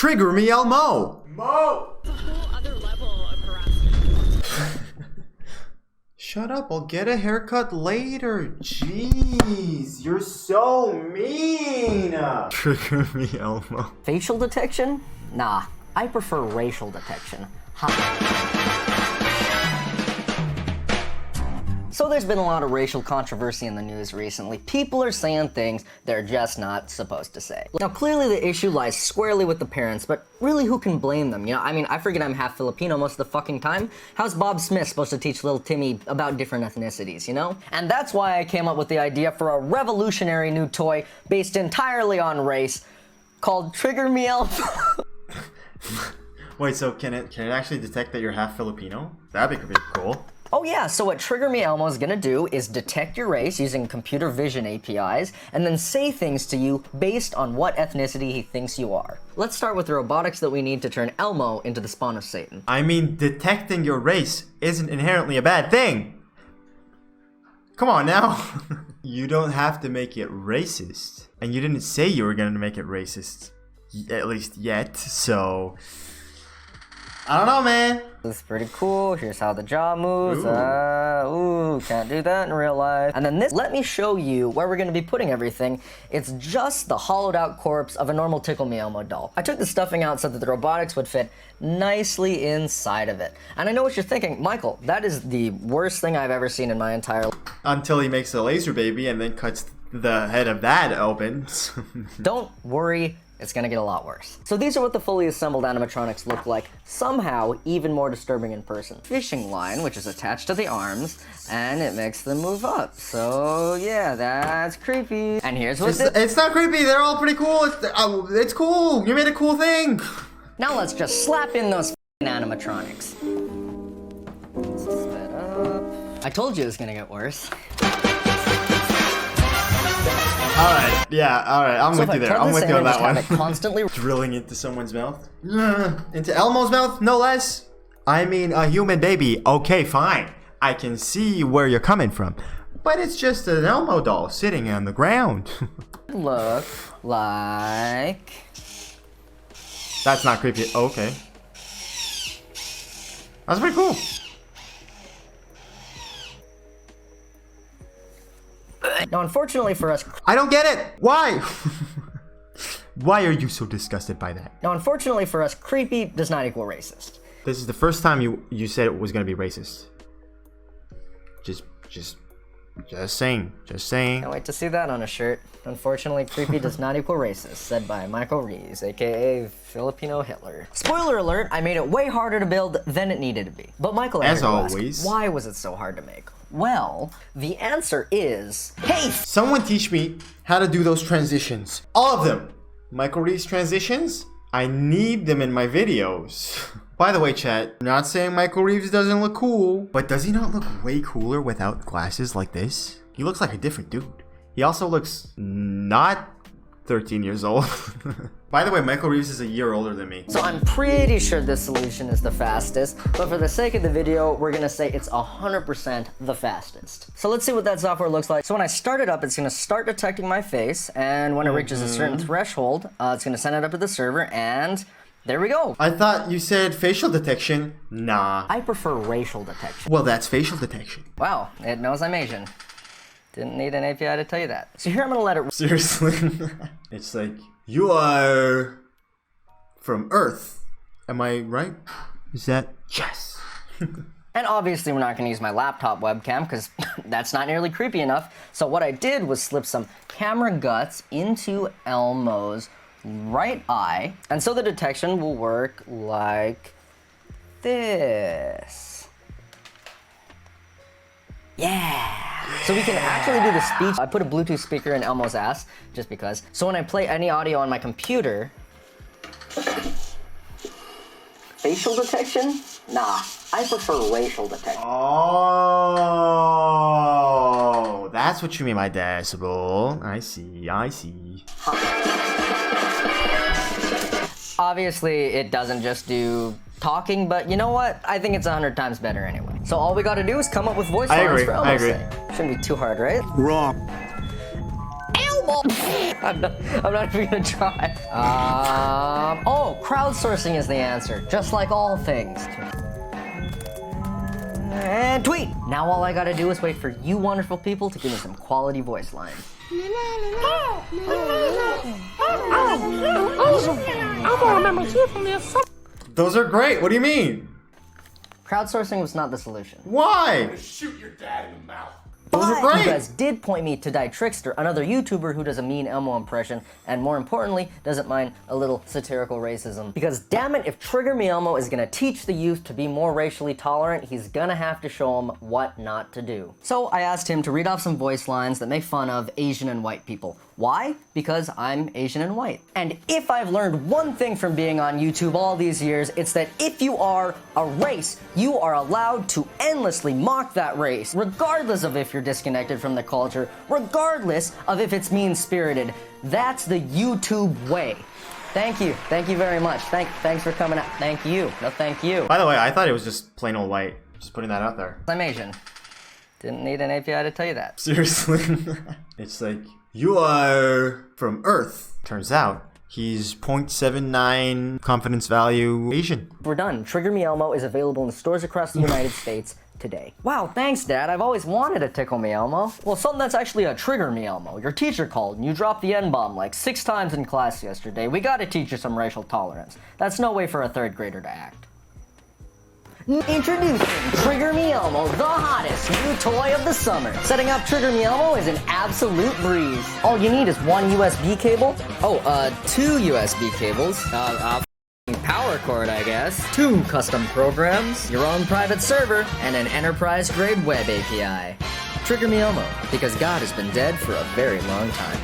Trigger Me Elmo! Mo! It's a whole other level of harassment. Shut up, I'll get a haircut later. Jeez, you're so mean! Trigger Me Elmo. Facial detection? Nah, I prefer racial detection. So there's been a lot of racial controversy in the news recently. People are saying things they're just not supposed to say. Now clearly the issue lies squarely with the parents, but really who can blame them? You know, I mean, I forget I'm half Filipino most of the fucking time. How's Bob Smith supposed to teach little Timmy about different ethnicities, you know? And that's why I came up with the idea for a revolutionary new toy based entirely on race called Trigger Me Elmo. Wait, so can it actually detect that you're half Filipino? That'd be pretty cool. Oh yeah, so what Trigger Me Elmo is gonna do is detect your race using computer vision APIs and then say things to you based on what ethnicity he thinks you are. Let's start with the robotics that we need to turn Elmo into the spawn of Satan. I mean, detecting your race isn't inherently a bad thing. Come on now. You don't have to make it racist. And you didn't say you were gonna make it racist. At least yet, so... I don't know, man. This is pretty cool. Here's how the jaw moves. Can't do that in real life. And then this, let me show you where we're gonna be putting everything. It's just the hollowed out corpse of a normal Tickle Me Elmo doll. I took the stuffing out so that the robotics would fit nicely inside of it. And I know what you're thinking, Michael, that is the worst thing I've ever seen in my entire life. Until he makes a laser baby and then cuts the head of that open. Don't worry. It's gonna get a lot worse. So these are what the fully assembled animatronics look like, somehow even more disturbing in person. Fishing line, which is attached to the arms, and it makes them move up. So yeah, that's creepy. And here's what it's not creepy, they're all pretty cool. It's cool, you made a cool thing. Now let's just slap in those animatronics. Sped up. I told you it was gonna get worse. Alright, yeah, alright, I'm with you there. I'm with you on that one. Constantly drilling into someone's mouth? Into Elmo's mouth, no less. I mean, a human baby. Okay, fine. I can see where you're coming from. But it's just an Elmo doll sitting on the ground. Look like... That's not creepy. Okay. That's pretty cool. Now, unfortunately for us... I don't get it! Why? Why are you so disgusted by that? Now, unfortunately for us, creepy does not equal racist. This is the first time you said it was gonna be racist. Just saying. Just saying. Can't wait to see that on a shirt. Unfortunately, creepy does not equal racist, said by Michael Reeves, aka Filipino Hitler. Spoiler alert, I made it way harder to build than it needed to be. But Michael, as always, why was it so hard to make? Well, the answer is, hey! Someone teach me how to do those transitions. All of them. Michael Reeves transitions? I need them in my videos. By the way, chat, I'm not saying Michael Reeves doesn't look cool, but does he not look way cooler without glasses like this? He looks like a different dude. He also looks not 13 years old. By the way, Michael Reeves is a year older than me. So I'm pretty sure this solution is the fastest, but for the sake of the video, we're gonna say it's 100% the fastest. So let's see what that software looks like. So when I start it up, it's gonna start detecting my face, and when it reaches a certain threshold, it's gonna send it up to the server, and there we go. I thought you said facial detection. Nah. I prefer racial detection. Well, that's facial detection. Wow, it knows I'm Asian. Didn't need an API to tell you that. So here I'm gonna let it... Seriously? It's like, you are from Earth. Am I right? Is that? Yes. And obviously we're not gonna use my laptop webcam because that's not nearly creepy enough. So what I did was slip some camera guts into Elmo's right eye. And so the detection will work like this. Yeah. So we can actually do the speech. I put a Bluetooth speaker in Elmo's ass, just because. So when I play any audio on my computer... Facial detection? Nah, I prefer racial detection. Oh, that's what you mean by decibel. I see. Obviously, it doesn't just do talking, but you know what? I think it's 100 times better anyway. So all we gotta do is come up with voice lines for Elmo. I agree. Shouldn't be too hard, right? Wrong. Elmo! Well, I'm not even gonna try. Oh, crowdsourcing is the answer, just like all things. And tweet! Now all I gotta do is wait for you wonderful people to give me some quality voice lines. Those are great. What do you mean? Crowdsourcing was not the solution. Why? Shoot your dad in the mouth. Those are But great. you guys did point me to Die Trickster, another YouTuber who does a mean Elmo impression, and more importantly, doesn't mind a little satirical racism. Because damn it, if Trigger Me Elmo is gonna teach the youth to be more racially tolerant, he's gonna have to show them what not to do. So I asked him to read off some voice lines that make fun of Asian and white people. Why? Because I'm Asian and white. And if I've learned one thing from being on YouTube all these years, it's that if you are a race, you are allowed to endlessly mock that race, regardless of if you're disconnected from the culture, regardless of if it's mean-spirited. That's the YouTube way. Thank you very much. Thanks for coming out. Thank you. No, thank you. By the way, I thought it was just plain old white. Just putting that out there. I'm Asian. Didn't need an API to tell you that. Seriously. It's like, you are from Earth. Turns out, he's 0.79 confidence value Asian. We're done. Trigger Me Elmo is available in stores across the United States today. Wow, thanks, Dad. I've always wanted a Tickle Me Elmo. Well, something that's actually a Trigger Me Elmo. Your teacher called and you dropped the N-bomb like 6 times in class yesterday. We gotta teach you some racial tolerance. That's no way for a 3rd grader to act. Introducing Trigger Me Elmo, the hottest new toy of the summer. Setting up Trigger Me Elmo is an absolute breeze. All you need is one USB cable. 2 USB cables. Power cord, I guess. 2 custom programs, your own private server, and an enterprise-grade web API. Trigger Me Elmo, because God has been dead for a very long time.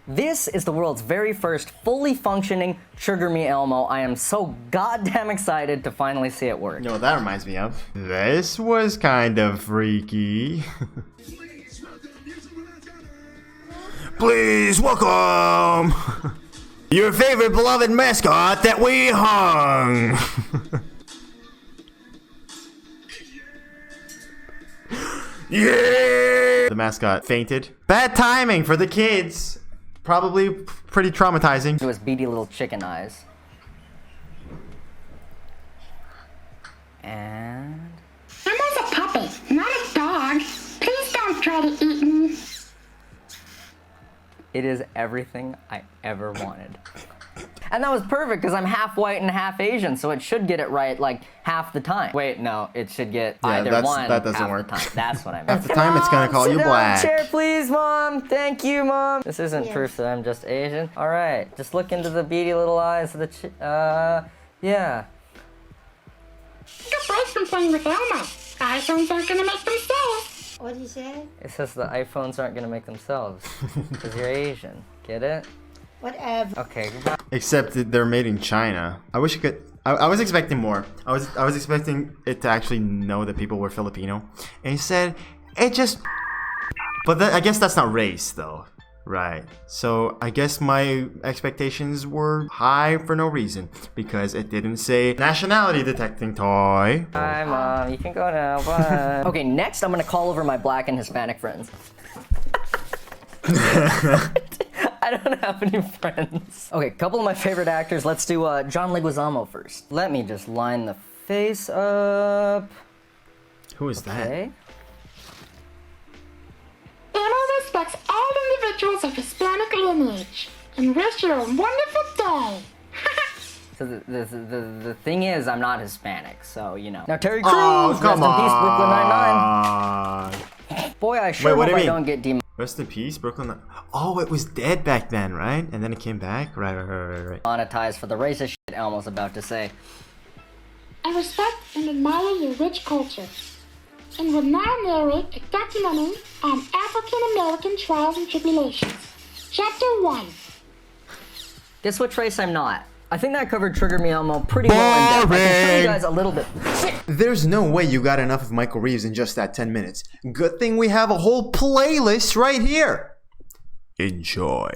This is the world's very first fully functioning Trigger Me Elmo. I am so goddamn excited to finally see it work. You know what that reminds me of? This was kind of freaky. Please welcome your favorite beloved mascot that we hung. Yeah! The mascot fainted. Bad timing for the kids. Probably pretty traumatizing. It was beady little chicken eyes. And... Elmo's a puppy, not a dog. Please don't try to eat me. it is everything I ever wanted. And that was perfect because I'm half white and half Asian, so it should get it right like half the time. Wait, no, it should get either one that doesn't half work. the time. That's what I meant. Half the time it's gonna call you black. Chair, please, Mom. Thank you, Mom. This isn't proof that I'm just Asian. All right, just look into the beady little eyes of the yeah. Your friend's been playing with Elmo. iPhones aren't gonna make themselves. What did you say? It says the iPhones aren't gonna make themselves because you're Asian. Get it? Whatever. Okay, goodbye. Except that they're made in China. I wish it could. I was expecting more. I was expecting it to actually know that people were Filipino, and he said it just. But I guess that's not race, though, right? So I guess my expectations were high for no reason because it didn't say nationality detecting toy. Hi, Mom. You can go now. Bye. Okay, next I'm gonna call over my black and Hispanic friends. I don't have any friends. Okay, couple of my favorite actors. Let's do John Leguizamo first. Let me just line the face up. Who is Okay. Elmo respects all individuals of Hispanic lineage and wish you a wonderful day. So the thing is, I'm not Hispanic, so you know. Now Terry Crews, Oh, come rest in peace, Brooklyn on. Nine-Nine. Boy, I sure what do hope you I mean? don't get demonetized. Rest in peace, Brooklyn. Oh, it was dead back then, right? And then it came back? Right. Monetized for the racist shit Elmo's about to say. I respect and admire your rich culture, and will now narrate a documentary on African American trials and tribulations. Chapter 1. Guess which race I'm not. I think that covered Trigger Me Elmo pretty well in depth. I can show you guys a little bit. There's no way you got enough of Michael Reeves in just that 10 minutes. Good thing we have a whole playlist right here. Enjoy.